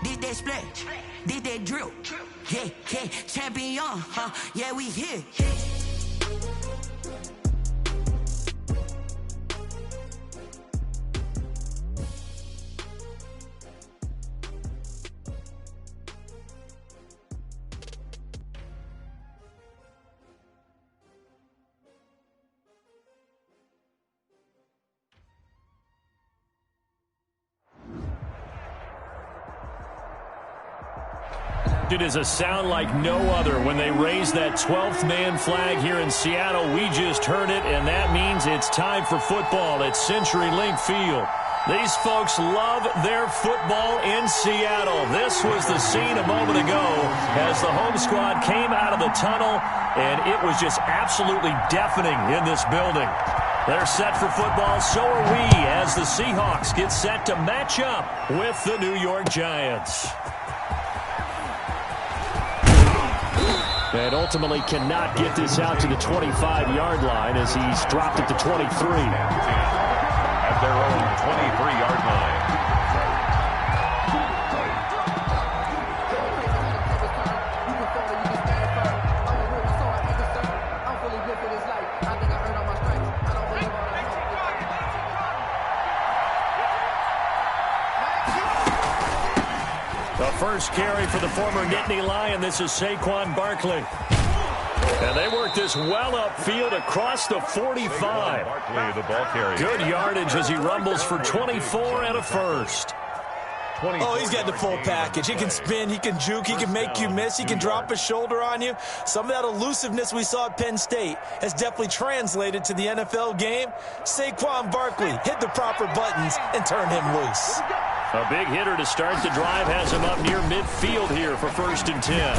Did that split? Did that drill? Yeah, yeah, champion, huh? Yeah, we here. It is a sound like no other when they raise that 12th man flag here in Seattle. We just heard it, and that means it's time for football at CenturyLink Field. These folks love their football in Seattle. This was the scene a moment ago as the home squad came out of the tunnel, and it was just absolutely deafening in this building. They're set for football, so are we, as the Seahawks get set to match up with the New York Giants. And ultimately cannot get this out to the 25-yard line as he's dropped it to 23. At their own 23-yard line. The first carry for the former Nittany Lion. This is Saquon Barkley. And they work this well upfield across the 45. Barkley, the ball carrier. Good yardage as he rumbles for 24 and a first. Oh, he's got the full package. He can spin, he can juke, he can make you miss, he can drop a shoulder on you. Some of that elusiveness we saw at Penn State has definitely translated to the NFL game. Saquon Barkley hit the proper buttons and turned him loose. A big hitter to start the drive has him up near midfield here for 1st and 10.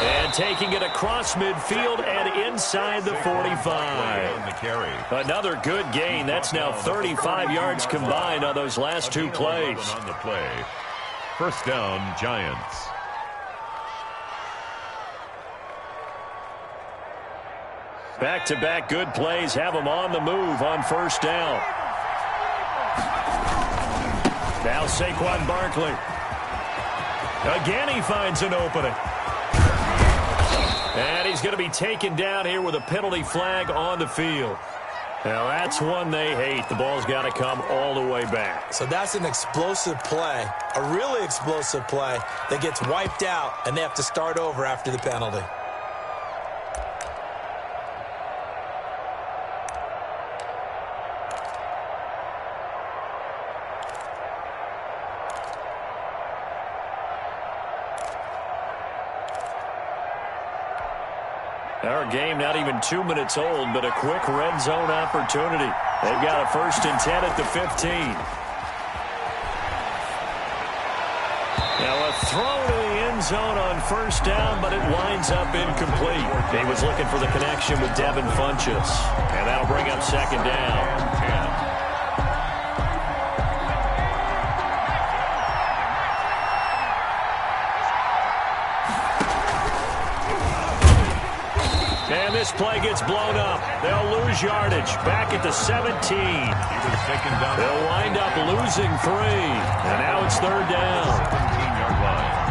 And taking it across midfield and inside the 45. Another good gain. That's now 35 yards combined on those last two plays. On the play. First down, Giants. Back-to-back good plays have them on the move on first down. Now Saquon Barkley. Again he finds an opening. And he's going to be taken down here with a penalty flag on the field. Now that's one they hate. The ball's got to come all the way back. So that's an explosive play, a really explosive play that gets wiped out, and they have to start over after the penalty. Our game not even 2 minutes old, but a quick red zone opportunity. They've got a 1st and 10 at the 15. Now a throw to the end zone on first down, but it winds up incomplete. He was looking for the connection with Devin Funchess, and that'll bring up 2nd down. And this play gets blown up. They'll lose yardage. Back at the 17. They'll wind up losing 3. And now it's 3rd down. 17-yard line.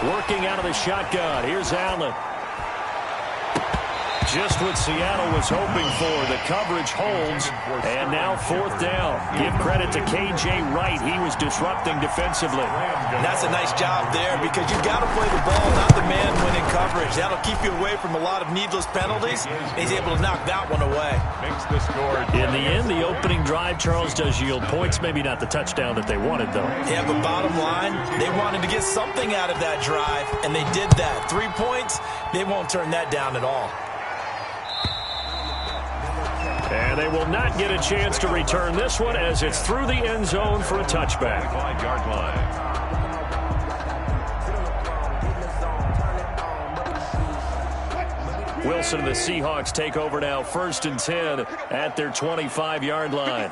Working out of the shotgun. Here's Allen. Just what Seattle was hoping for. The coverage holds. And now 4th down. Give credit to K.J. Wright. He was disrupting defensively. That's a nice job there because you've got to play the ball, not the man when in coverage. That'll keep you away from a lot of needless penalties. He's able to knock that one away. Makes the score. In the end, the opening drive, Charles, does yield points. Maybe not the touchdown that they wanted, though. Yeah, but bottom line, they wanted to get something out of that drive, and they did that. 3 points, they won't turn that down at all. And they will not get a chance to return this one as it's through the end zone for a touchback. 5-yard line. Wilson and the Seahawks take over now, 1st and 10 at their 25-yard line.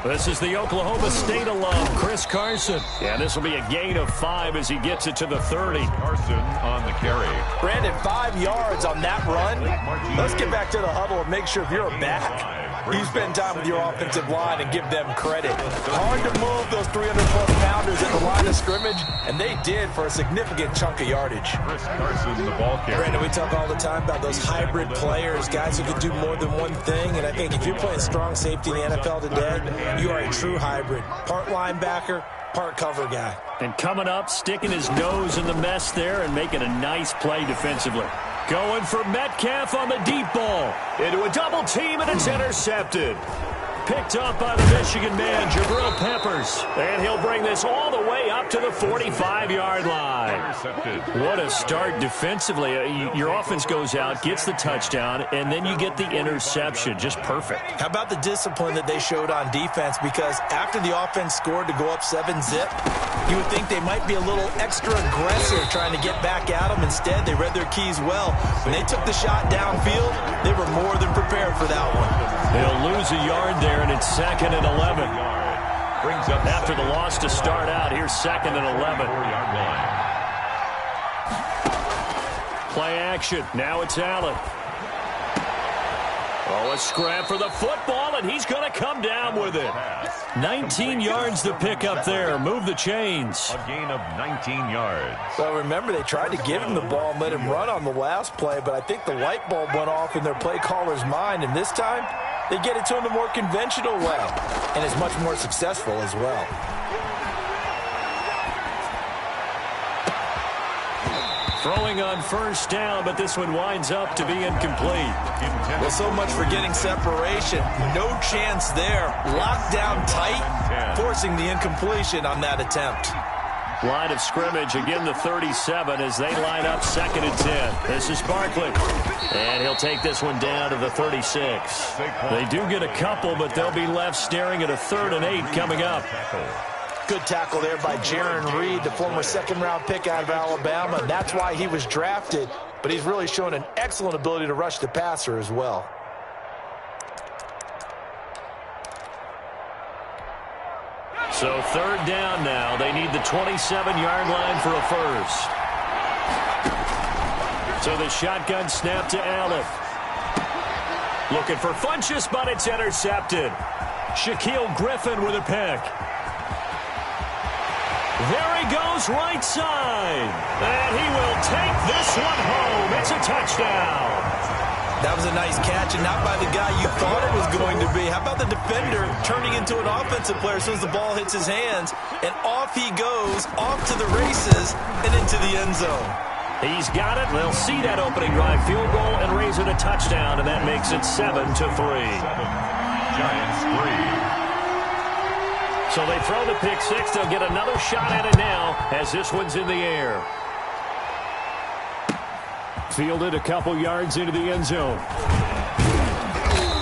This is the Oklahoma State alum, Chris Carson. Yeah, this will be a gain of 5 as he gets it to the 30. Carson on the carry. Brandon, 5 yards on that run. Let's get back to the huddle and make sure if you're a back, you spend time with your offensive line and give them credit. Hard to move those 300-plus pounders at the line of scrimmage, and they did for a significant chunk of yardage. Chris Carson, the ball carrier. Brandon, we talk all the time about those hybrid players, guys who can do more than one thing, and I think if you're playing strong safety in the NFL today, you are a true hybrid. Part linebacker, part cover guy. And coming up, sticking his nose in the mess there and making a nice play defensively. Going for Metcalf on the deep ball. Into a double team, and it's intercepted. Picked up by the Michigan man, Jabril Peppers. And he'll bring this all the way up to the 45-yard line. Intercepted. What a start defensively. Your offense goes out, gets the touchdown, and then you get the interception. Just perfect. How about the discipline that they showed on defense? Because after the offense scored to go up 7-zip, you would think they might be a little extra aggressive trying to get back at them. Instead, they read their keys well. When they took the shot downfield, they were more than prepared for that one. They'll lose a yard there, and it's 2nd and 11. Brings up After the loss to start out, here's 2nd and 11. 4-yard line. Play action. Now it's Allen. Oh, a scrap for the football, and he's going to come down with it. 19 yards to pick up there. Move the chains. A gain of 19 yards. Well, remember, they tried to give him the ball and let him run on the last play, but I think the light bulb went off in their play caller's mind, and this time they get it to him the more conventional way, and it's much more successful as well. Throwing on 1st down, but this one winds up to be incomplete. Well, so much for getting separation. No chance there. Locked down tight, forcing the incompletion on that attempt. Line of scrimmage, again the 37 as they line up 2nd and 10. This is Barkley. And he'll take this one down to the 36. They do get a couple, but they'll be left staring at a 3rd and 8 coming up. Good tackle there by Jaron Reed, the former 2nd-round pick out of Alabama. And that's why he was drafted, but he's really shown an excellent ability to rush the passer as well. So 3rd down now. They need the 27-yard line for a first. So the shotgun snap to Allen. Looking for Funchess, but it's intercepted. Shaquille Griffin with a pick. There he goes, right side. And he will take this one home. It's a touchdown. That was a nice catch, and not by the guy you thought it was going to be. How about the defender turning into an offensive player as soon as the ball hits his hands, and off he goes, off to the races, and into the end zone. He's got it. They'll see that opening drive field goal and raise it a touchdown, and that makes it 7-3. Giants 3. So they throw the pick six. They'll get another shot at it now as this one's in the air. Fielded a couple yards into the end zone.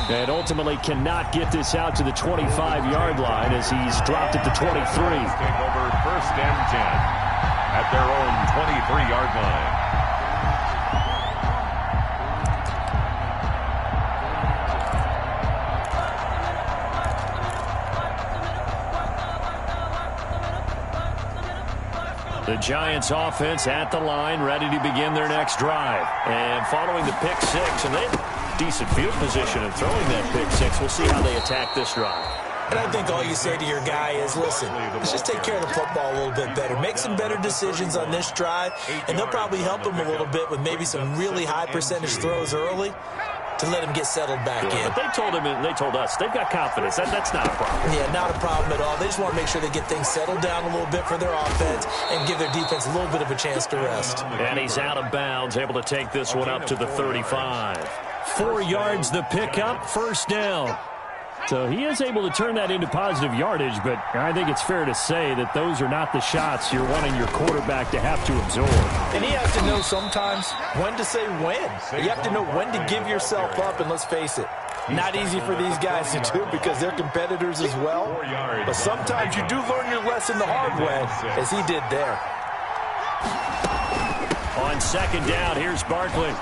And ultimately cannot get this out to the 25-yard line as he's dropped it to 23. Take over 1st and 10 at their own 23-yard line. The Giants offense at the line, ready to begin their next drive. And following the pick six, and they have decent field position and throwing that pick six. We'll see how they attack this drive. And I think all you say to your guy is, listen, let's just take care of the football a little bit better. Make some better decisions on this drive, and they'll probably help him a little bit with maybe some really high percentage throws early to let him get settled back in. But they told him and they told us they've got confidence. That's not a problem. Yeah, not a problem at all. They just want to make sure they get things settled down a little bit for their offense and give their defense a little bit of a chance to rest. And he's out of bounds, able to take this one up to the 35. 4 yards the pickup, 1st down. So he is able to turn that into positive yardage, but I think it's fair to say that those are not the shots you're wanting your quarterback to have to absorb. And he has to know sometimes when to say when. You have to know when to give yourself up, and let's face it, not easy for these guys to do because they're competitors as well. But sometimes you do learn your lesson the hard way, as he did there. On On second down, here's Barkley.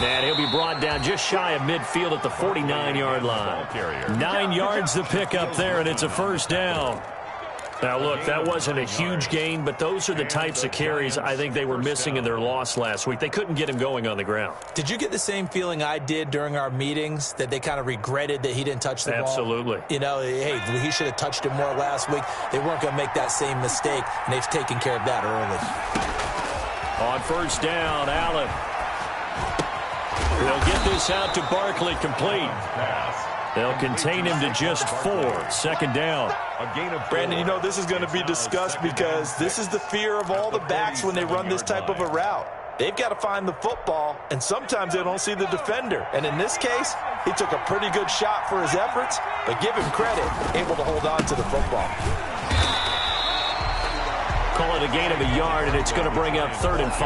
And he'll be brought down just shy of midfield at the 49-yard line. 9 yards to pick up there, and it's a first down. Now, look, that wasn't a huge gain, but those are the types of carries I think they were missing in their loss last week. They couldn't get him going on the ground. Did you get the same feeling I did during our meetings, that they kind of regretted that he didn't touch the ball? Absolutely. You know, hey, he should have touched it more last week. They weren't going to make that same mistake, and they've taken care of that early. On first down, Allen. They'll get this out to Barkley, complete. They'll contain him to just 4. Second down. Brandon, you know this is going to be discussed because this is the fear of all the backs when they run this type of a route. They've got to find the football, and sometimes they don't see the defender. And in this case, he took a pretty good shot for his efforts, but give him credit, able to hold on to the football. Call it a gain of a yard, and it's going to bring up 3rd and 5.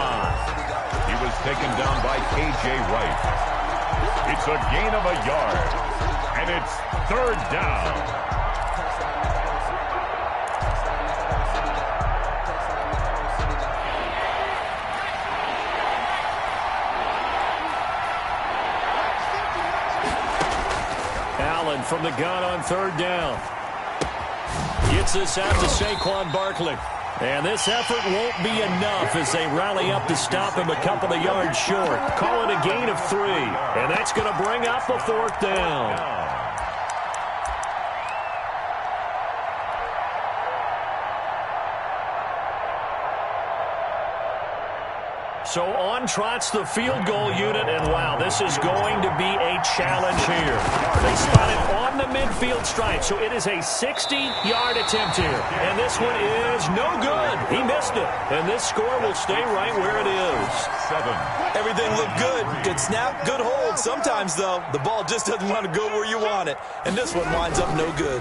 He was taken down by K.J. Wright. It's a gain of a yard. And it's 3rd down. Allen from the gun on 3rd down. Gets this out to Saquon Barkley. And this effort won't be enough as they rally up to stop him a couple of yards short. Call it a gain of 3. And that's going to bring up a 4th down. So on trots the field goal unit, and wow, this is going to be a challenge here. They spot it on the midfield stripe, so it is a 60-yard attempt here. And this one is no good. He missed it. And this score will stay right where it is. 7. Everything looked good. Good snap, good hold. Sometimes, though, the ball just doesn't want to go where you want it. And this one winds up no good.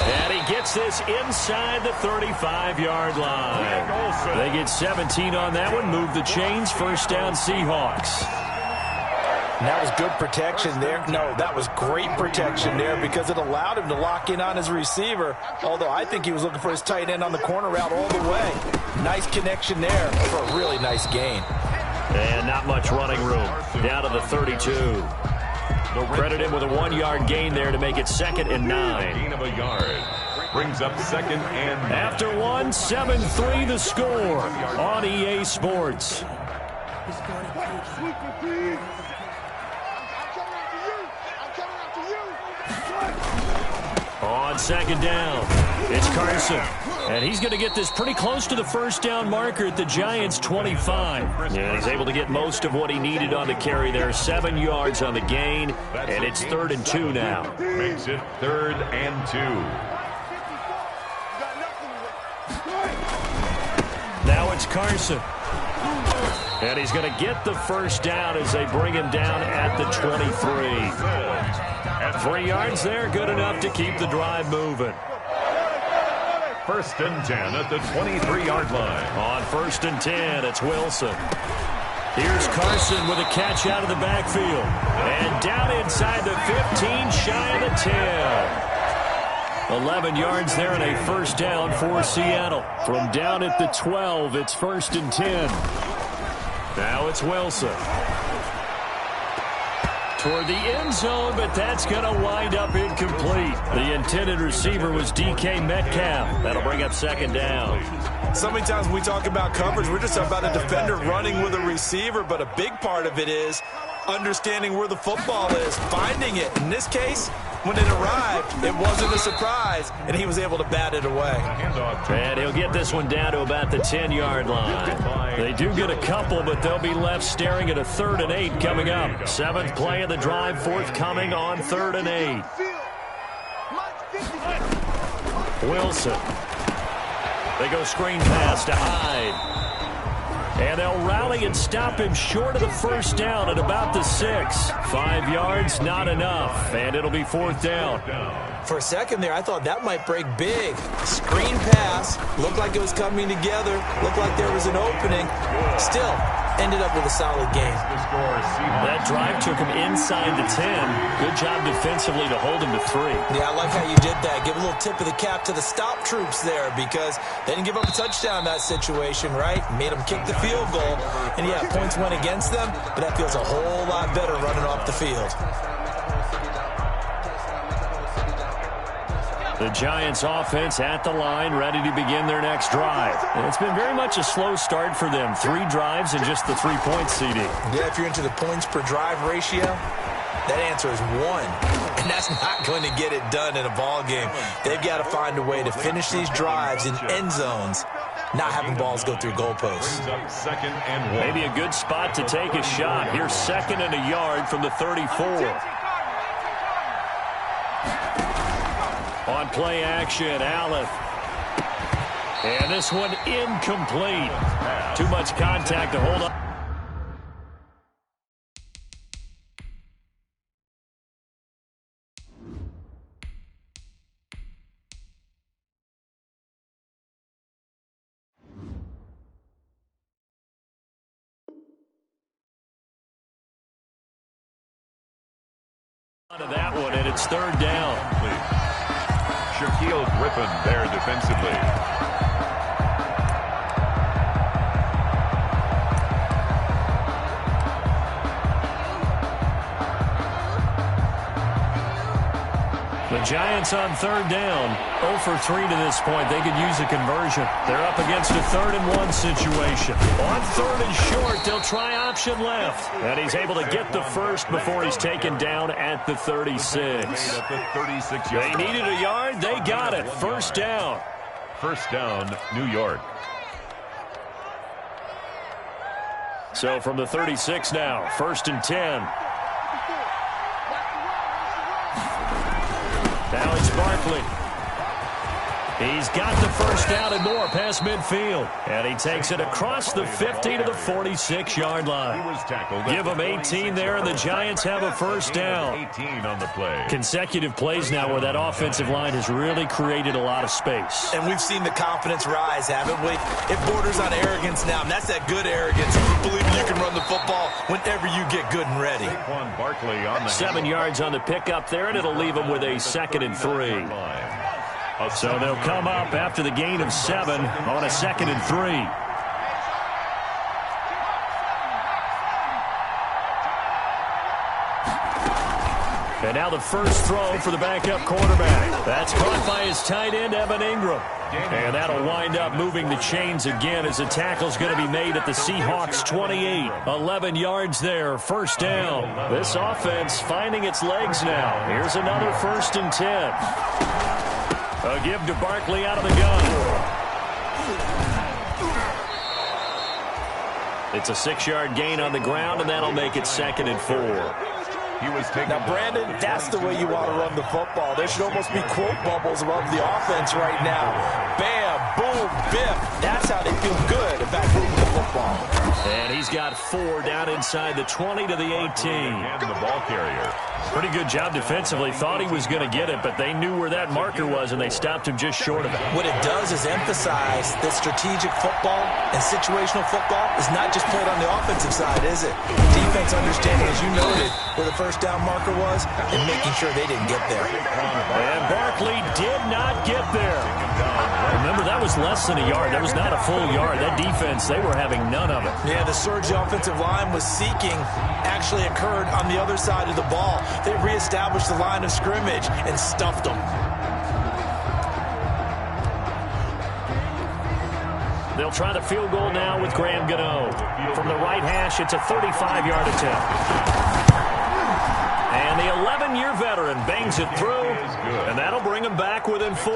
And he gets this inside the 35-yard line. They get 17 on that one. Move the chains. First down, Seahawks. And that was good protection there. No, that was great protection there because it allowed him to lock in on his receiver, although I think he was looking for his tight end on the corner route all the way. Nice connection there for a really nice gain. And not much running room. Down to the 32. Credit him with a 1-yard gain there to make it 2nd and 9. Gain of a yard. Brings up 2nd and 9. After 1, 7-3 the score on EA Sports. On second down, it's Carson. And he's going to get this pretty close to the first down marker at the Giants' 25. And he's able to get most of what he needed on the carry there. 7 yards on the gain, and it's 3rd and 2 now. Makes it 3rd and 2. Now it's Carson. And he's going to get the first down as they bring him down at the 23. 3 yards there, good enough to keep the drive moving. 1st and 10 at the 23-yard line. On 1st and 10, it's Wilson. Here's Carson with a catch out of the backfield. And down inside the 15, shy of the 10. 11 yards there and a first down for Seattle. From down at the 12, it's 1st and 10. Now it's Wilson. Toward the end zone, but that's going to wind up incomplete. The intended receiver was DK Metcalf. That'll bring up 2nd down. So many times when we talk about coverage, we're just talking about a defender running with a receiver, but a big part of it is understanding where the football is, finding it. In this case, when it arrived, it wasn't a surprise, and he was able to bat it away. And he'll get this one down to about the 10-yard line. They do get a couple, but they'll be left staring at a 3rd and 8 coming up. 7th play of the drive forthcoming on 3rd and 8. Wilson. They go screen pass to Hyde. And they'll rally and stop him short of the first down at about the 6. 5 yards, not enough. And it'll be 4th down. For a second there, I thought that might break big. Screen pass. Looked like it was coming together. Looked like there was an opening. Still, ended up with a solid game. That drive took him inside the 10. Good job defensively to hold him to 3. Yeah, I like how you did that. Give a little tip of the cap to the stop troops there because they didn't give up a touchdown in that situation, right? Made them kick the field goal. And, yeah, points went against them, but that feels a whole lot better running off the field. The Giants offense at the line, ready to begin their next drive. And it's been very much a slow start for them. 3 drives and just the 3-point CD. Yeah, if you're into the points per drive ratio, that answer is 1. And that's not going to get it done in a ball game. They've got to find a way to finish these drives in end zones, not having balls go through goalposts. Maybe a good spot to take a shot. Here's 2nd and a yard from the 34. On play action, Allen. And this one incomplete. Too much contact to hold up. Onto that one, and it's 3rd down. Shaquille Griffin there defensively. The Giants on 3rd down. 0 for 3 to this point. They could use a conversion. They're up against a 3rd and 1 situation. On 3rd and short, they'll try option left. And he's able to get the first before he's taken down at the 36. They needed a yard. They got it. 1st down. 1st down, New York. So from the 36 now, 1st and 10. Now it's Barkley. He's got the first down and more past midfield. And he takes it across the 50 to the 46-yard line. Give him 18 there, and the Giants have a 1st down. 18 on the play. Consecutive plays now where that offensive line has really created a lot of space. And we've seen the confidence rise, haven't we? It borders on arrogance now, and that's that good arrogance. Believing you can run the football whenever you get good and ready. Barkley on the 7 yards on the pickup there, and it'll leave him with a 2nd and 3. So they'll come up after the gain of 7 on a 2nd and 3. And now the first throw for the backup quarterback. That's caught by his tight end, Evan Ingram. And that'll wind up moving the chains again as the tackle's going to be made at the Seahawks 28. 11 yards there, 1st down. This offense finding its legs now. Here's another 1st and 10. A give to Barkley out of the gun. It's a 6-yard gain on the ground, and that'll make it 2nd and 4. Now, Brandon, that's the way you want to run the football. There should almost be quote bubbles above the offense right now. Bam, boom, biff. That's how they feel good about moving the football. And he's got 4 down inside the 20 to the 18. The ball carrier. Pretty good job defensively. Thought he was going to get it, but they knew where that marker was, and they stopped him just short of it. What it does is emphasize that strategic football and situational football is not just played on the offensive side, is it? Defense understanding, as you noted, where the 1st down marker was and making sure they didn't get there. And Barkley did not get there. Remember, that was less than a yard. That was not a full yard. That defense, they were having none of it. Yeah, the surge the offensive line was seeking actually occurred on the other side of the ball. They reestablished the line of scrimmage and stuffed them. They'll try the field goal now with Graham Gano. From the right hash, it's a 35-yard attempt. And the 11-year veteran bangs it through, and that'll bring him back within 4.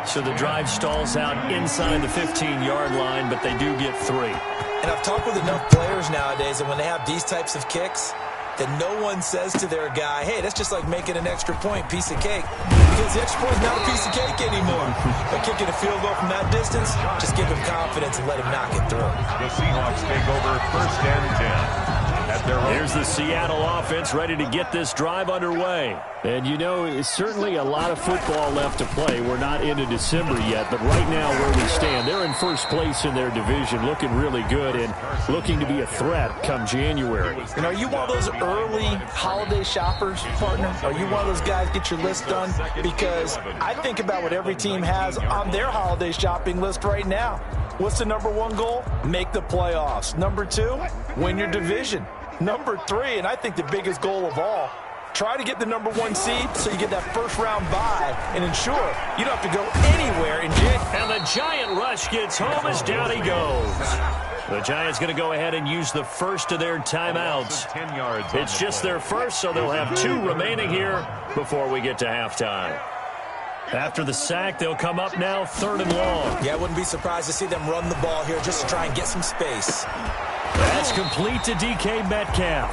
So the drive stalls out inside the 15-yard line, but they do get 3. And I've talked with enough players nowadays that when they have these types of kicks, that no one says to their guy, hey, that's just like making an extra point, piece of cake. Because the extra point is not a piece of cake anymore. But kicking a field goal from that distance, just give him confidence and let him knock it through. The Seahawks take over 1st and 10 at at their own. Here's the Seattle offense ready to get this drive underway. And, you know, it's certainly a lot of football left to play. We're not into December yet, but right now where we stand, they're in first place in their division, looking really good and looking to be a threat come January. You know, are you one of those early holiday shoppers, partner? Are you one of those guys get your list done? Because I think about what every team has on their holiday shopping list right now. What's the number one goal? Make the playoffs. Number two, win your division. Number three, and I think the biggest goal of all, try to get the number one seed so you get that first round bye and ensure you don't have to go anywhere in January. And the Giant rush gets home as down he goes. The Giants going to go ahead and use the first of their timeouts. It's just their first, so they'll have 2 remaining here before we get to halftime. After the sack, they'll come up now 3rd and long. Yeah, I wouldn't be surprised to see them run the ball here just to try and get some space. That's complete to DK Metcalf.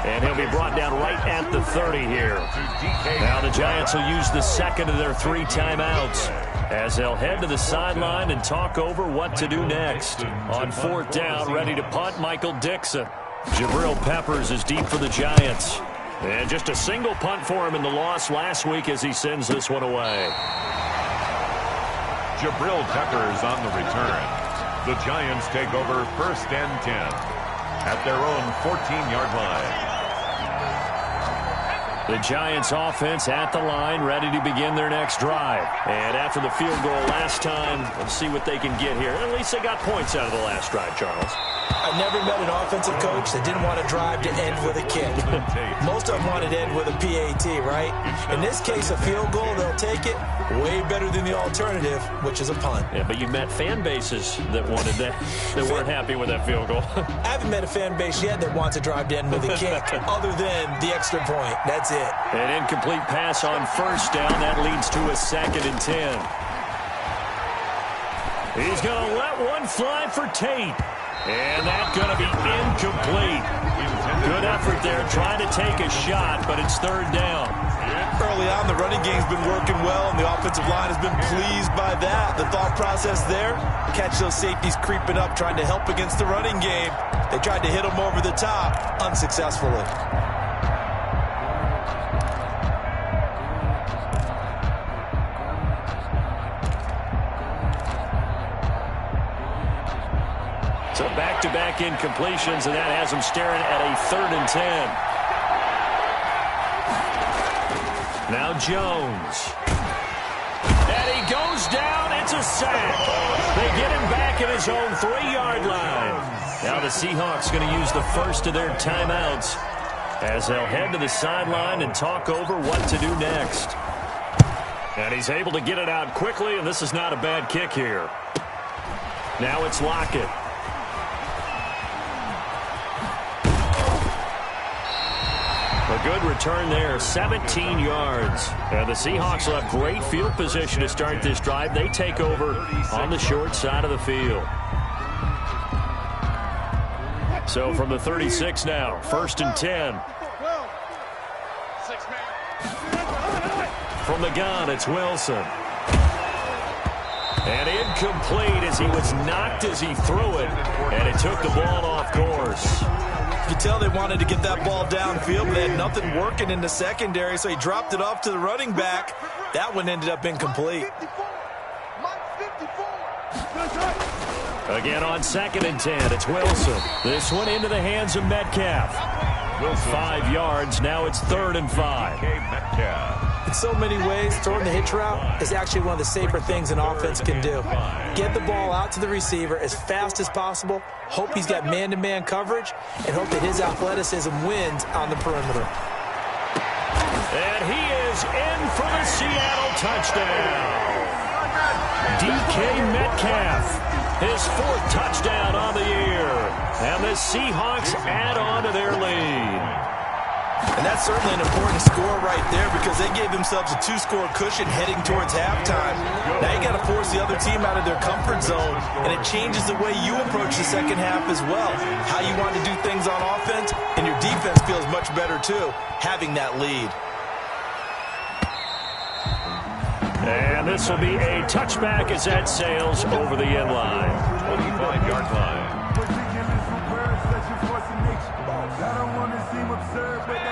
And he'll be brought down right at the 30 here. Now the Giants will use the second of their 3 timeouts as they'll head to the sideline and talk over what to do next. On 4th down, ready to punt, Michael Dixon. Jabril Peppers is deep for the Giants. And just a single punt for him in the loss last week as he sends this one away. Jabril Peppers on the return. The Giants take over 1st and 10 at their own 14-yard line. The Giants offense at the line, ready to begin their next drive. And after the field goal last time, let's see what they can get here. At least they got points out of the last drive, Charles. I never met an offensive coach that didn't want to drive to end with a kick. Most of them wanted to end with a PAT, right? In this case, a field goal, they'll take it. Way better than the alternative, which is a punt. Yeah, but you met fan bases that wanted that, that weren't happy with that field goal. I haven't met a fan base yet that wants to drive to end with a kick, other than the extra point. That's it. An incomplete pass on 1st down. That leads to a 2nd and 10. He's going to let one fly for Tate. And that's going to be incomplete. Good effort there trying to take a shot, but it's 3rd down. Early on, the running game's been working well, and the offensive line has been pleased by that. The thought process there, catch those safeties creeping up, trying to help against the running game. They tried to hit them over the top, unsuccessfully. So back-to-back incompletions, and that has them staring at a 3rd and 10. Now Jones. And he goes down. It's a sack. They get him back at his own 3-yard line. Now the Seahawks going to use the first of their timeouts as they'll head to the sideline and talk over what to do next. And he's able to get it out quickly, and this is not a bad kick here. Now it's Lockett. A good return there, 17 yards. And the Seahawks will have great field position to start this drive. They take over on the short side of the field. So from the 36 now, 1st and 10. From the gun, it's Wilson. And incomplete as he was knocked as he threw it. And it took the ball off course. You could tell they wanted to get that ball downfield, but they had nothing working in the secondary, so he dropped it off to the running back. That one ended up incomplete. Again on 2nd and 10, it's Wilson. This one into the hands of Metcalf. Wilson. 5 yards, now it's 3rd and 5. Metcalf. In so many ways, throwing the hitch route is actually one of the safer things an offense can do. Get the ball out to the receiver as fast as possible, hope he's got man-to-man coverage, and hope that his athleticism wins on the perimeter. And he is in for the Seattle touchdown. DK Metcalf, his 4th touchdown on the year. And the Seahawks add on to their lead. And that's certainly an important score right there because they gave themselves a 2-score cushion heading towards halftime. Now you got to force the other team out of their comfort zone, and it changes the way you approach the second half as well. How you want to do things on offense, and your defense feels much better too, having that lead. And this will be a touchback as that sails over the end line. 25-yard line.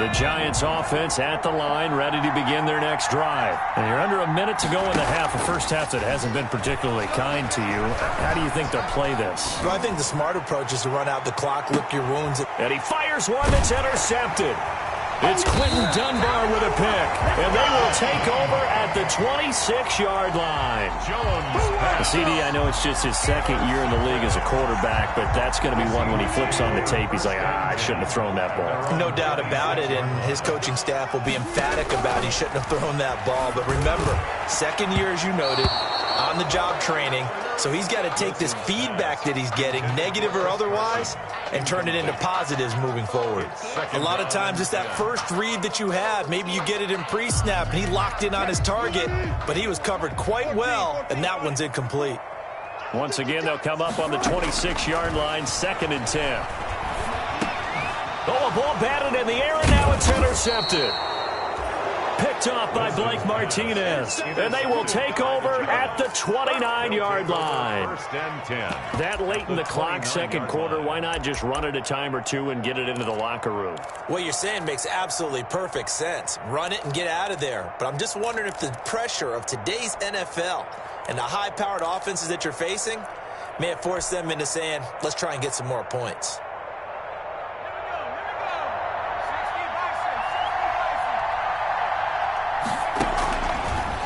The Giants offense at the line, ready to begin their next drive. And you're under a minute to go in the half, a first half that hasn't been particularly kind to you. How do you think they'll play this? Well, I think the smart approach is to run out the clock, lick your wounds. And he fires one that's intercepted. It's Quentin Dunbar with a pick, and they will take over at the 26-yard line. CD, I know it's just his second year in the league as a quarterback, but that's going to be one when he flips on the tape. He's like, I shouldn't have thrown that ball. No doubt about it, and his coaching staff will be emphatic about he shouldn't have thrown that ball. But remember, second year, as you noted, on-the-job training. So he's got to take this feedback that he's getting, negative or otherwise, and turn it into positives moving forward. A lot of times it's that first read that you have. Maybe you get it in pre-snap, and he locked in on his target, but he was covered quite well, and that one's incomplete. Once again, they'll come up on the 26-yard line, 2nd and 10. Oh, a ball batted in the air, and now it's intercepted. Picked off by Blake Martinez. And they will take over at the 29-yard line. 1st and 10. That late in the clock, second quarter, why not just run it a time or two and get it into the locker room? What you're saying makes absolutely perfect sense. Run it and get out of there. But I'm just wondering if the pressure of today's NFL and the high-powered offenses that you're facing may have forced them into saying, let's try and get some more points.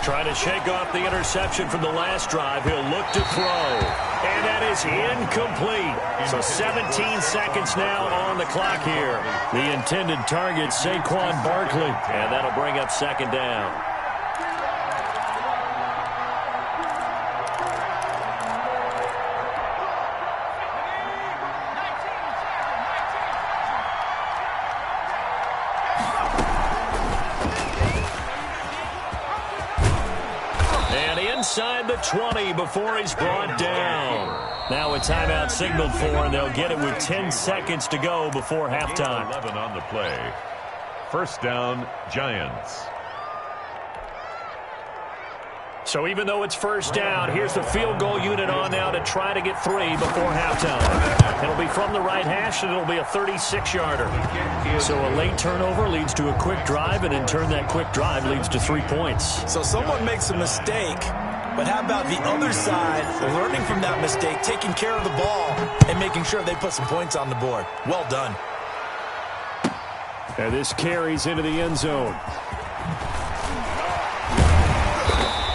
Trying to shake off the interception from the last drive. He'll look to throw. And that is incomplete. So 17 seconds now on the clock here. The intended target, Saquon Barkley. And that'll bring up 2nd down. Inside the 20 before he's brought down. Now a timeout signaled for, and they'll get it with 10 seconds to go before halftime. 11 on the play. 1st down, Giants. So even though it's 1st down, here's the field goal unit on now to try to get 3 before halftime. It'll be from the right hash, and it'll be a 36-yarder. So a late turnover leads to a quick drive, and in turn that quick drive leads to 3 points. So someone makes a mistake, but how about the other side, learning from that mistake, taking care of the ball, and making sure they put some points on the board. Well done. And this carries into the end zone.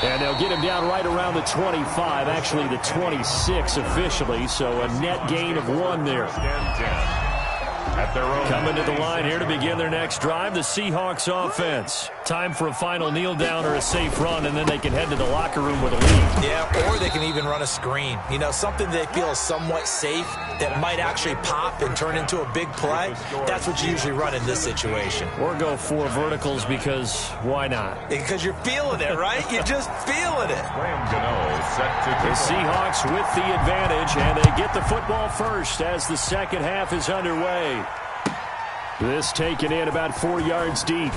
And they'll get him down right around the 25, actually the 26 officially, so a net gain of 1 there. 1st and 10. At their own. Coming to the line here to begin their next drive, the Seahawks offense. Time for a final kneel down or a safe run, and then they can head to the locker room with a lead. Yeah, or they can even run a screen. You know, something they feel is somewhat safe that might actually pop and turn into a big play. That's what you usually run in this situation. Or go 4 verticals because why not? Because you're feeling it, right? You're just feeling it. Graham Gano set to The Seahawks with the advantage, and they get the football first as the second half is underway. This taken in about 4 yards deep.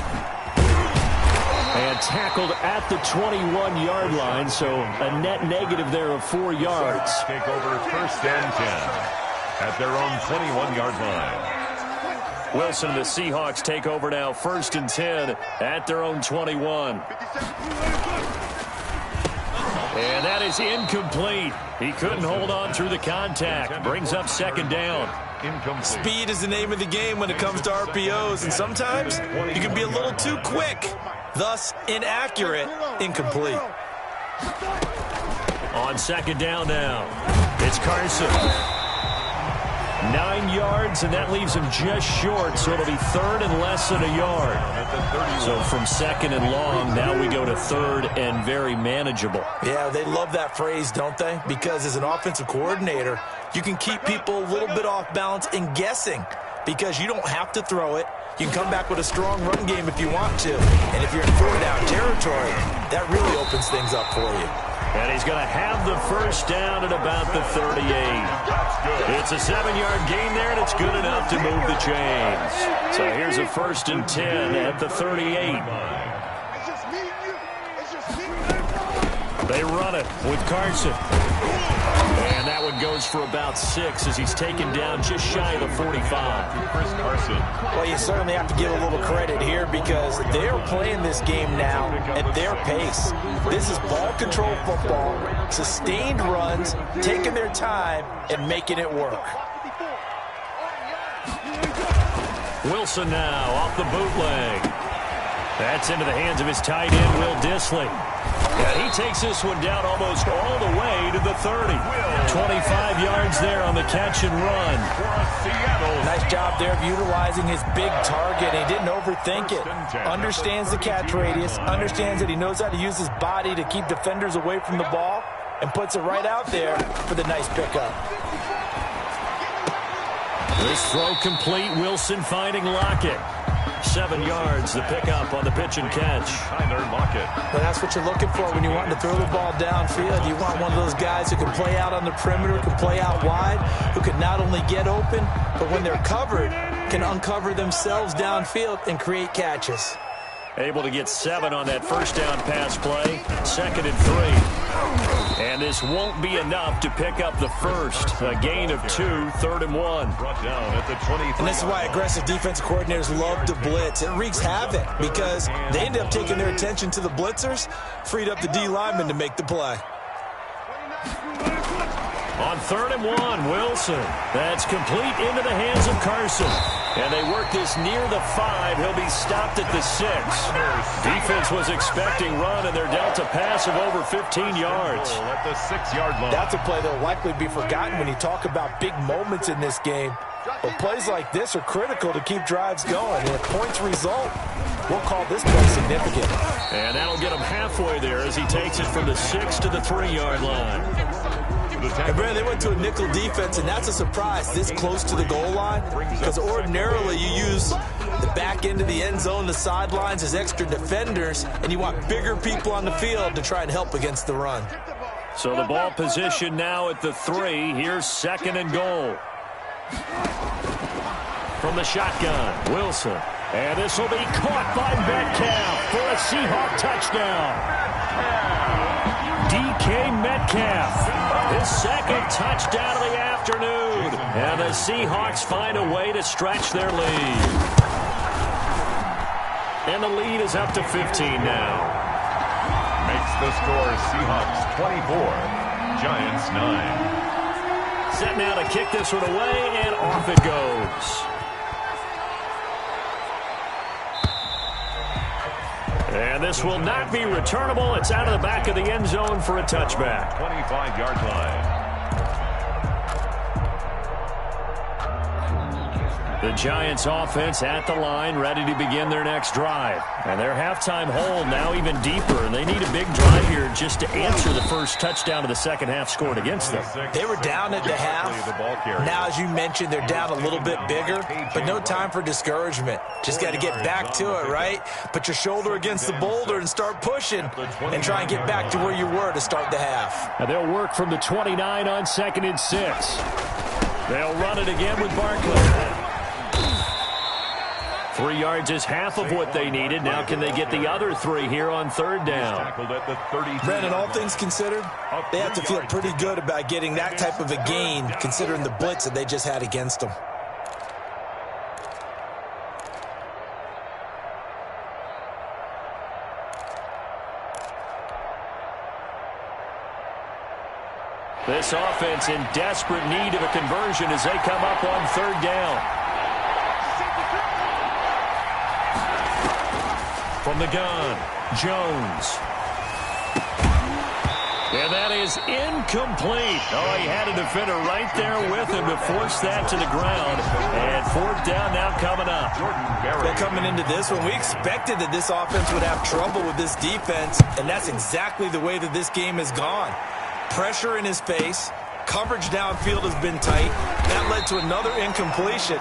And tackled at the 21-yard line, so a net negative there of 4 yards. take over 1st and 10 at their own 21-yard line. Wilson and the Seahawks take over now, 1st and 10 at their own 21. And that is incomplete. He couldn't hold on through the contact. Brings up 2nd down. Incomplete. Speed is the name of the game when it comes to RPOs, and sometimes you can be a little too quick, thus inaccurate, incomplete. On 2nd down now, it's Carson. 9 yards, and that leaves him just short, so it'll be 3rd and less than a yard. So from 2nd and long, now we go to 3rd and very manageable. Yeah, they love that phrase, don't they? Because as an offensive coordinator, you can keep people a little bit off balance and guessing because you don't have to throw it. You can come back with a strong run game if you want to. And if you're in 4-down territory, that really opens things up for you. And he's going to have the 1st down at about the 38. It's a 7-yard gain there, and it's good enough to move the chains. So here's a 1st and 10 at the 38. They run it with Carson. And that one goes for about 6 as he's taken down just shy of the 45. Chris Carson. Well, you certainly have to give a little credit here because they're playing this game now at their pace. This is ball control football, sustained runs, taking their time, and making it work. Wilson now off the bootleg. That's into the hands of his tight end, Will Dissly. And he takes this one down almost all the way to the 30. 25 yards there on the catch and run. Nice job there of utilizing his big target. He didn't overthink it. Understands the catch radius, understands that he knows how to use his body to keep defenders away from the ball, and puts it right out there for the nice pickup. This throw complete. Wilson finding Lockett. 7 yards, the pickup on the pitch and catch. Tyler Lockett. Well, that's what you're looking for when you want to throw the ball downfield. You want one of those guys who can play out on the perimeter, can play out wide, who can not only get open, but when they're covered, can uncover themselves downfield and create catches. Able to get 7 on that first down pass play. 2nd and 3. And this won't be enough to pick up the first. A gain of 2, 3rd and 1. Brought down at the 23. And this is why aggressive defensive coordinators love to blitz. It wreaks havoc because they end up taking their attention to the blitzers, freed up the D lineman to make the play. On 3rd and 1, Wilson. That's complete into the hands of Carson. And they work this near the 5. He'll be stopped at the 6. Defense was expecting run, and they're dealt a pass of over 15 yards. At the 6-yard line. That's a play that will likely be forgotten when you talk about big moments in this game. But plays like this are critical to keep drives going. And if points result, we'll call this play significant. And that'll get him halfway there as he takes it from the 6 to the 3-yard line. And Brandon, they went to a nickel defense, and that's a surprise this close to the goal line because ordinarily you use the back end of the end zone, the sidelines as extra defenders, and you want bigger people on the field to try and help against the run. So the ball position now at the 3. Here's 2nd and goal. From the shotgun, Wilson. And this will be caught by Metcalf for a Seahawk touchdown. DK Metcalf, his 2nd touchdown of the afternoon. And the Seahawks find a way to stretch their lead. And the lead is up to 15 now. Makes the score Seahawks 24, Giants 9. Set now to kick this one away, and off it goes. And this will not be returnable. It's out of the back of the end zone for a touchback. 25-yard line. The Giants offense at the line, ready to begin their next drive. And their halftime hole now even deeper, and they need a big drive here just to answer the first touchdown of the second half scored against them. They were down at the half. Now, as you mentioned, they're down a little bit bigger, but no time for discouragement. Just got to get back to it, right? Put your shoulder against the boulder and start pushing and try and get back to where you were to start the half. And they'll work from the 29 on 2nd and 6. They'll run it again with Barkley. 3 yards is half of what they needed. Now can they get the other 3 here on 3rd down? Brandon, all things considered, they have to feel pretty good about getting that type of a gain considering the blitz that they just had against them. This offense in desperate need of a conversion as they come up on 3rd down. From the gun, Jones. And that is incomplete. Oh, he had a defender right there with him to force that to the ground. And 4th down now coming up. Well, coming into this one, we expected that this offense would have trouble with this defense, and that's exactly the way that this game has gone. Pressure in his face. Coverage downfield has been tight. That led to another incompletion.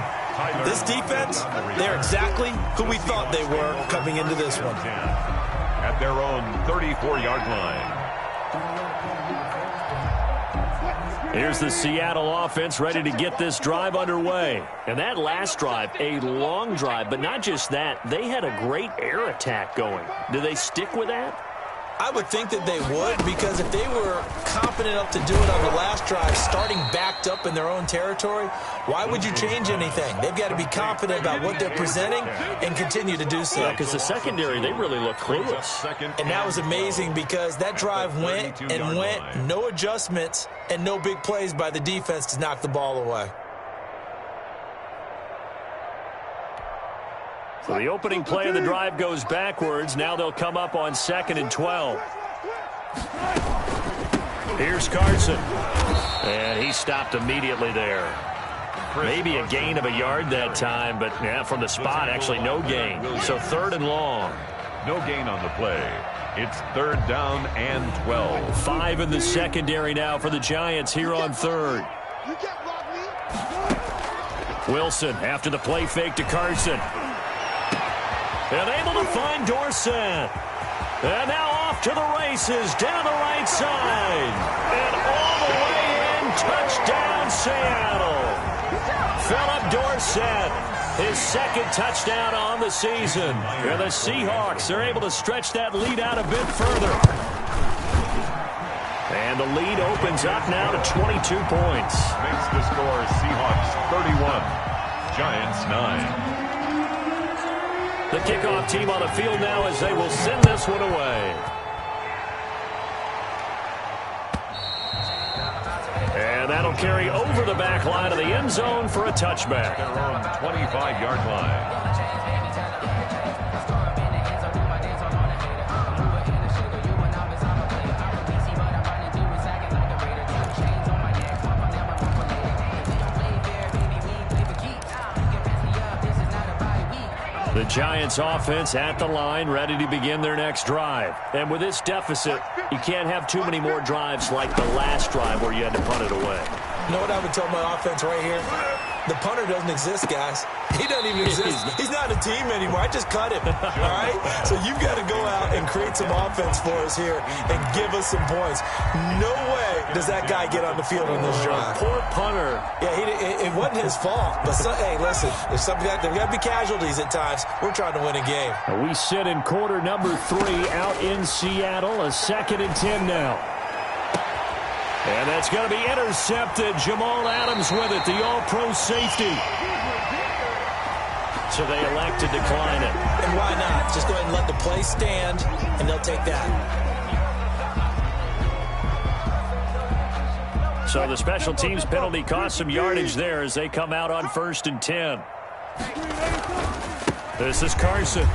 This defense, they're exactly who we thought they were coming into this one. At their own 34-yard line. Here's the Seattle offense ready to get this drive underway. And that last drive, a long drive, but not just that. They had a great air attack going. Do they stick with that? I would think that they would, because if they were confident enough to do it on the last drive, starting backed up in their own territory, why would you change anything? They've got to be confident about what they're presenting and continue to do so. Yeah, because the secondary, they really look clueless. And that was amazing because that drive went and went, no adjustments and no big plays by the defense to knock the ball away. So the opening play of the drive goes backwards. Now they'll come up on 2nd and 12. Here's Carson. And he stopped immediately there. Maybe a gain of a yard that time, but yeah, from the spot, actually no gain. So 3rd and long. No gain on the play. It's 3rd down and 12. 5 in the secondary now for the Giants here on 3rd. Wilson after the play fake to Carson. And able to find Dorsett. And now off to the races down the right side. And all the way in, touchdown Seattle. Philip Dorsett, his 2nd touchdown on the season. And the Seahawks are able to stretch that lead out a bit further. And the lead opens up now to 22 points. Makes the score Seahawks 31, Giants 9. The kickoff team on the field now as they will send this one away. And that'll carry over the back line of the end zone for a touchback. They're on the 25-yard line. The Giants offense at the line, ready to begin their next drive. And with this deficit, you can't have too many more drives like the last drive where you had to punt it away. You know what I would tell my offense right here? The punter doesn't exist, guys. He doesn't even exist. He's not a team anymore. I just cut him, all right? So you've got to go out and create some offense for us here and give us some points. No way does that guy get on the field on this drive. Poor punter. Yeah, it wasn't his fault. But, hey, listen, there's got to be casualties at times. We're trying to win a game. We sit in quarter number 3 out in Seattle, a 2nd and 10 now. And that's going to be intercepted. Jamal Adams with it, the all-pro safety. So they elect to decline it. And why not? Just go ahead and let the play stand, and they'll take that. So the special teams penalty cost some yardage there as they come out on 1st and 10. This is Carson.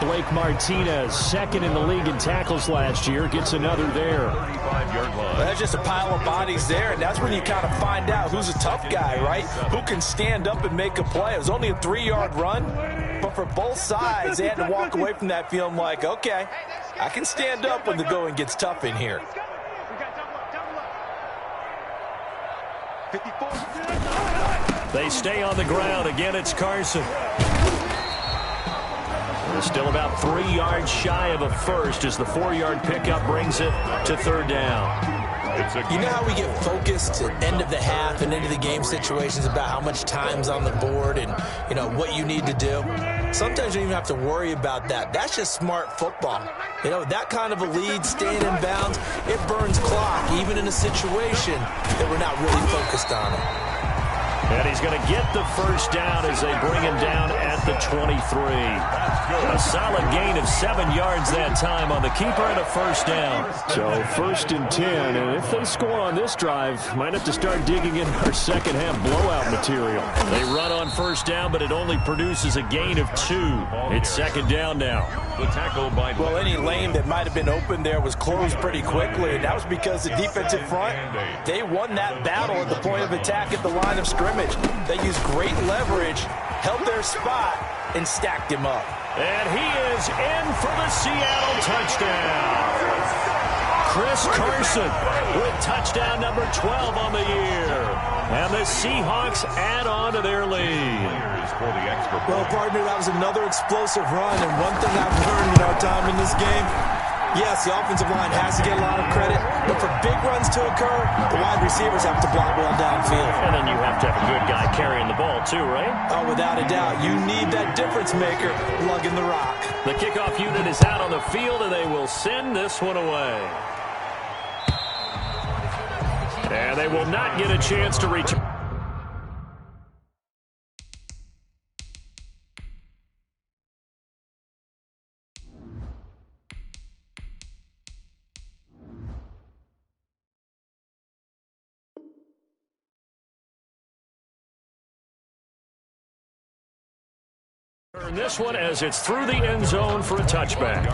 Blake Martinez, 2nd in the league in tackles last year, gets another there. 35-yard line. That's just a pile of bodies there, and that's when you kind of find out who's a tough guy, right? Who can stand up and make a play. It was only a 3-yard run, but for both sides, they had to walk away from that feeling like, okay, I can stand up when the going gets tough in here. They stay on the ground. Again, it's Carson. They're still about 3 yards shy of a first as the 4-yard pickup brings it to 3rd down. You know how we get focused at end of the half and into the game situations about how much time's on the board and, you know, what you need to do? Sometimes you don't even have to worry about that. That's just smart football. You know, that kind of a lead, staying in bounds, it burns clock, even in a situation that we're not really focused on it. And he's going to get the first down as they bring him down at the 23. A solid gain of 7 yards that time on the keeper and a first down. So 1st and 10, and if they score on this drive, might have to start digging in our second half blowout material. They run on first down, but it only produces a gain of 2. It's 2nd down now. The tackle by well, any lane that might have been open there was closed pretty quickly, and that was because the defensive front, they won that battle at the point of attack at the line of scrimmage. They used great leverage, held their spot, and stacked him up. And he is in for the Seattle touchdown. Chris Carson with touchdown number 12 on the year. And the Seahawks add on to their lead. Well, partner, that was another explosive run. And one thing I've learned in our time in this game, yes, the offensive line has to get a lot of credit, but for big runs to occur, the wide receivers have to block well downfield. And then you have to have a good guy carrying the ball, that too, right? Oh, without a doubt. You need that difference maker lugging the rock. The kickoff unit is out on the field, and they will send this one away. And they will not get a chance to return. This one as it's through the end zone for a touchback.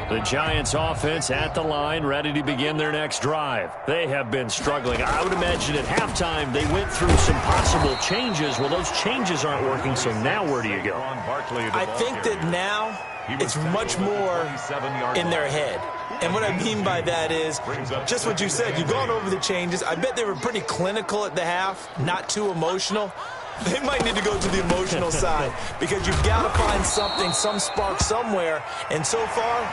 The Giants offense at the line, ready to begin their next drive. They have been struggling. I would imagine at halftime they went through some possible changes. Well, those changes aren't working, so now where do you go? I think that now it's much more in their head. And what I mean by that is just what you said. You've gone over the changes. I bet they were pretty clinical at the half, not too emotional. They might need to go to the emotional side because you've got to find something, some spark somewhere. And so far,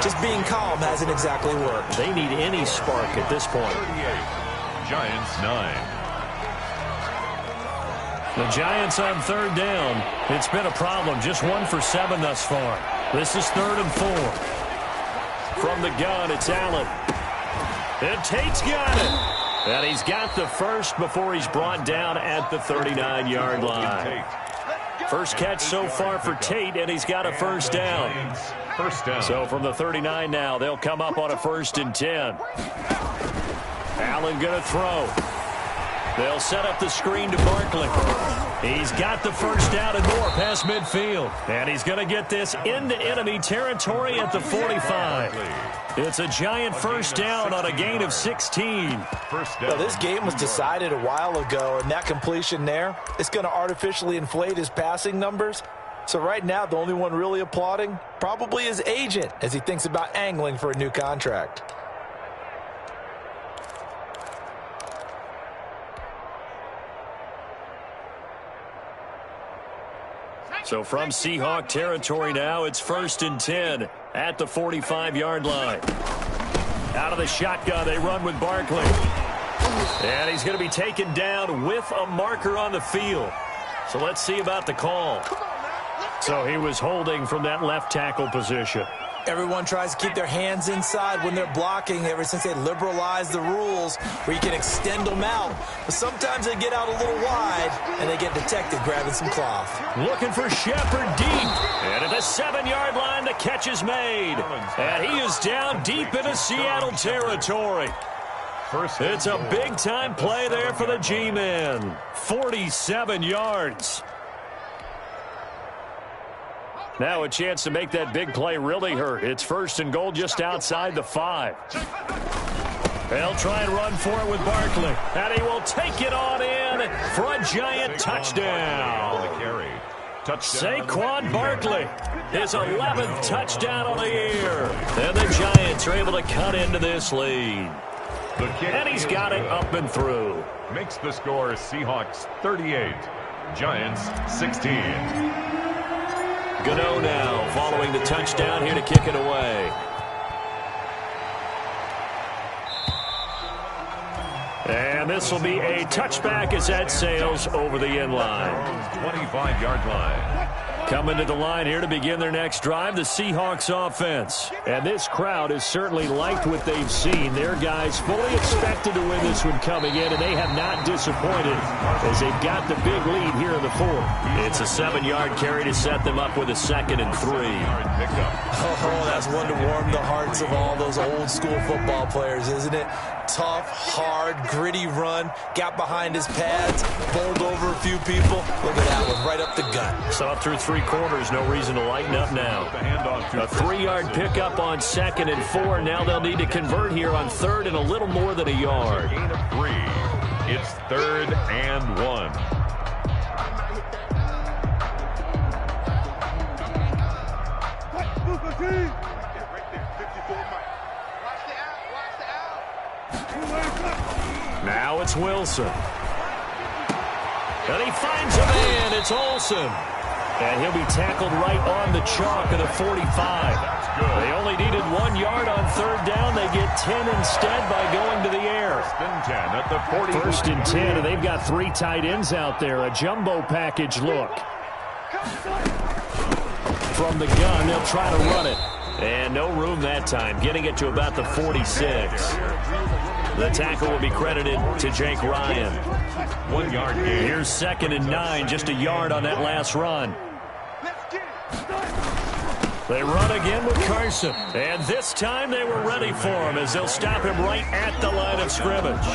just being calm hasn't exactly worked. They need any spark at this point. 38, Giants 9. The Giants on third down. It's been a problem. Just 1 for 7 thus far. This is 3rd and 4. From the gun, it's Allen. And Tate's got it. And he's got the first before he's brought down at the 39-yard line. First catch so far for Tate, and he's got a first down. So from the 39 now, they'll come up on a 1st and 10. Allen going to throw. They'll set up the screen to Barkley. He's got the first down and more past midfield. And he's going to get this into enemy territory at the 45. It's a Giant first down on a gain of 16. Well, this game was decided a while ago, and that completion there, it's going to artificially inflate his passing numbers. So right now, the only one really applauding probably his agent as he thinks about angling for a new contract. So from Seahawk territory now, it's 1st and 10 at the 45-yard line. Out of the shotgun, they run with Barkley. And he's going to be taken down with a marker on the field. So let's see about the call. So he was holding from that left tackle position. Everyone tries to keep their hands inside when they're blocking ever since they liberalized the rules where you can extend them out. But sometimes they get out a little wide, and they get detected grabbing some cloth. Looking for Shepard deep. And at the 7-yard line, the catch is made. And he is down deep into Seattle territory. It's a big-time play there for the G-men. 47 yards. Now a chance to make that big play really hurt. It's 1st and goal just outside the 5. They'll try and run for it with Barkley. And he will take it on in for a Giant touchdown. Saquon Barkley, his 11th touchdown on the year. And the Giants are able to cut into this lead. And he's got it up and through. Makes the score Seahawks 38, Giants 16. Gano now following the touchdown here to kick it away. And this will be a touchback as that sails over the end line. 25-yard line. Coming to the line here to begin their next drive, the Seahawks offense. And this crowd has certainly liked what they've seen. Their guys fully expected to win this one coming in, and they have not disappointed as they've got the big lead here in the 4th. It's a 7-yard carry to set them up with a 2nd and 3. Oh, that's one to warm the hearts of all those old school football players, isn't it? Tough, hard, gritty run. Got behind his pads, bowled over a few people. Look at that one, right up the gut. Saw through 3 quarters, no reason to lighten up now. A 3-yard pickup on 2nd and 4. Now they'll need to convert here on 3rd and a little more than a yard. Gain of 3. It's 3rd and 1. Now it's Wilson. And he finds a man. It's Olsen. And he'll be tackled right on the chalk of the 45. They only needed 1 yard on third down. They get 10 instead by going to the air. First and 10 at the 40. First and 10, and they've got 3 tight ends out there. A jumbo package look. From the gun, they'll try to run it. And no room that time, getting it to about the 46. The tackle will be credited to Jake Ryan. 1 yard gain. Here's 2nd and 9, just a yard on that last run. They run again with Carson. And this time they were ready for him as they'll stop him right at the line of scrimmage.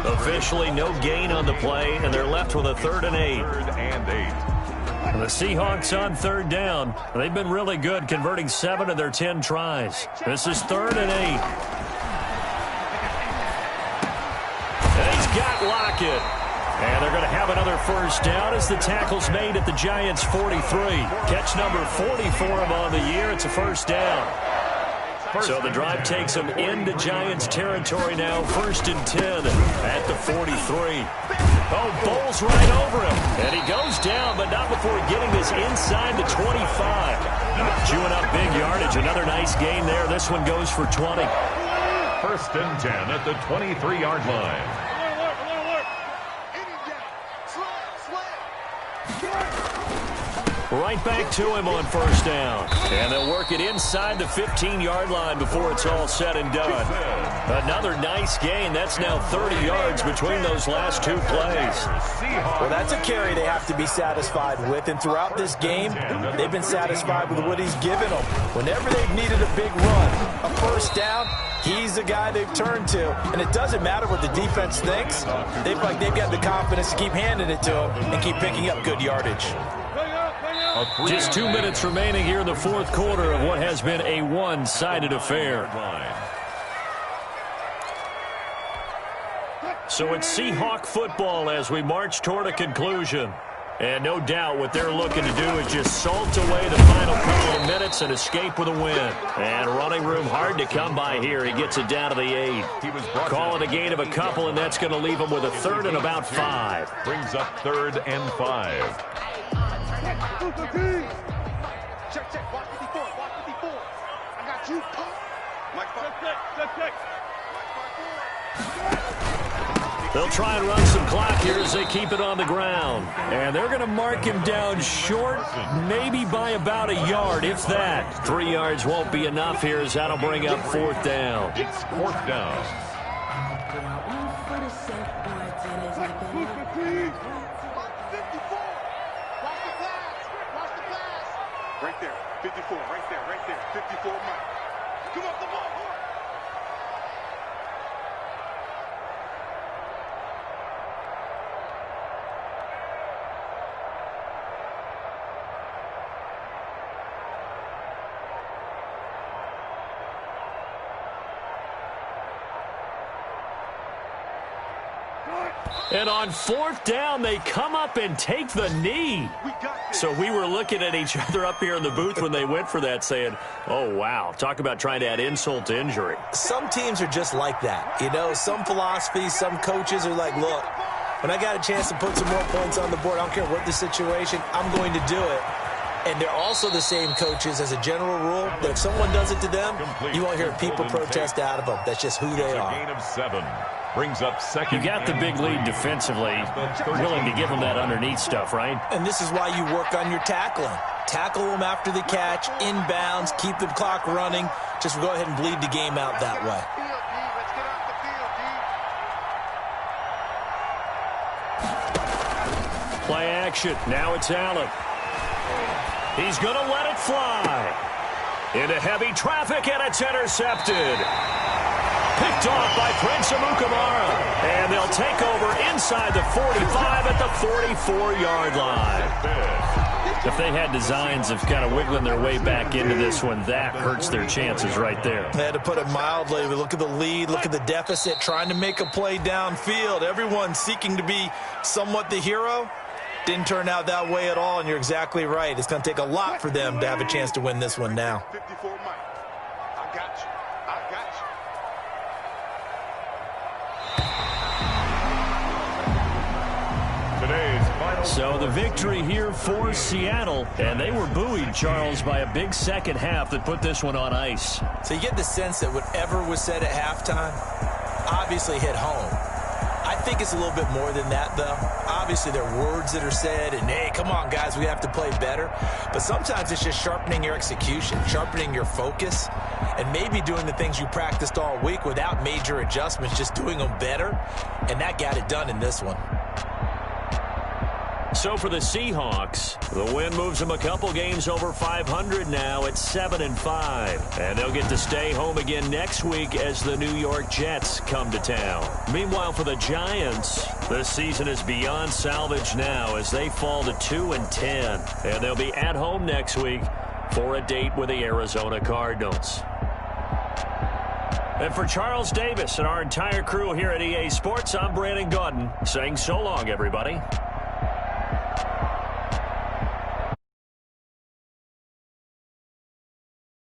Officially no gain on the play, and they're left with a 3rd and 8. 3rd and 8. The Seahawks on 3rd down. They've been really good, converting 7 of their 10 tries. This is 3rd and 8. And he's got Lockett. And they're going to have another first down as the tackle's made at the Giants' 43. Catch number 40 for him on the year. It's a first down. So the drive takes them into Giants territory now. 1st and 10 at the 43. Oh, bowls right over him. And he goes down, but not before getting this inside the 25. Chewing up big yardage. Another nice gain there. This one goes for 20. 1st and 10 at the 23-yard line. Right back to him on first down. And they'll work it inside the 15-yard line before it's all said and done. Another nice gain. That's now 30 yards between those last 2 plays. Well, that's a carry they have to be satisfied with. And throughout this game, they've been satisfied with what he's given them. Whenever they've needed a big run, a first down, he's the guy they've turned to. And it doesn't matter what the defense thinks. They've got the confidence to keep handing it to him and keep picking up good yardage. Just 2 minutes remaining here in the 4th quarter of what has been a one-sided affair. So it's Seahawk football as we march toward a conclusion. And no doubt what they're looking to do is just salt away the final couple of minutes and escape with a win. And running room hard to come by here. He gets it down to the 8. Call it a gain of a couple, and that's going to leave him with a 3rd and about 5. Brings up 3rd and 5. Check. Watch 54. I got you. Check. They'll try and run some clock here as they keep it on the ground. And they're going to mark him down short, maybe by about a yard, if that. 3 yards won't be enough here as that'll bring up 4th down. It's 4th down. Right there, 54, right there, 54, Mike. Come on. And on 4th down, they come up and take the knee. So we were looking at each other up here in the booth when they went for that saying, oh, wow, talk about trying to add insult to injury. Some teams are just like that. You know, some philosophies, some coaches are like, look, when I got a chance to put some more points on the board, I don't care what the situation, I'm going to do it. And they're also the same coaches as a general rule that if someone does it to them, you won't hear people protest out of them. That's just who they are. Gain of 7. Brings up 2nd. You got the big lead defensively. Willing to give them that underneath stuff, right? And this is why you work on your tackling. Tackle them after the catch, inbounds, keep the clock running. Just go ahead and bleed the game out that way. Play action. Now it's Allen. He's going to let it fly. Into heavy traffic, and it's intercepted. Picked off by Prince Amukamara. And they'll take over inside the 45 at the 44-yard line. If they had designs of kind of wiggling their way back into this one, that hurts their chances right there. They had to put it mildly. Look at the lead, look at the deficit, trying to make a play downfield. Everyone seeking to be somewhat the hero. Didn't turn out that way at all, and you're exactly right. It's going to take a lot for them to have a chance to win this one now. 54, Mike. I got you. Today's final So the victory here for Seattle, and they were buoyed, Charles, by a big second half that put this one on ice. So you get the sense that whatever was said at halftime obviously hit home. I think it's a little bit more than that, though. Obviously, there are words that are said, and, hey, come on, guys, we have to play better. But sometimes it's just sharpening your execution, sharpening your focus, and maybe doing the things you practiced all week without major adjustments, just doing them better. And that got it done in this one. So for the Seahawks, the win moves them a couple games over 500 now at 7-5. And they'll get to stay home again next week as the New York Jets come to town. Meanwhile, for the Giants, the season is beyond salvage now as they fall to 2-10. And they'll be at home next week for a date with the Arizona Cardinals. And for Charles Davis and our entire crew here at EA Sports, I'm Brandon Gaudin saying so long, everybody.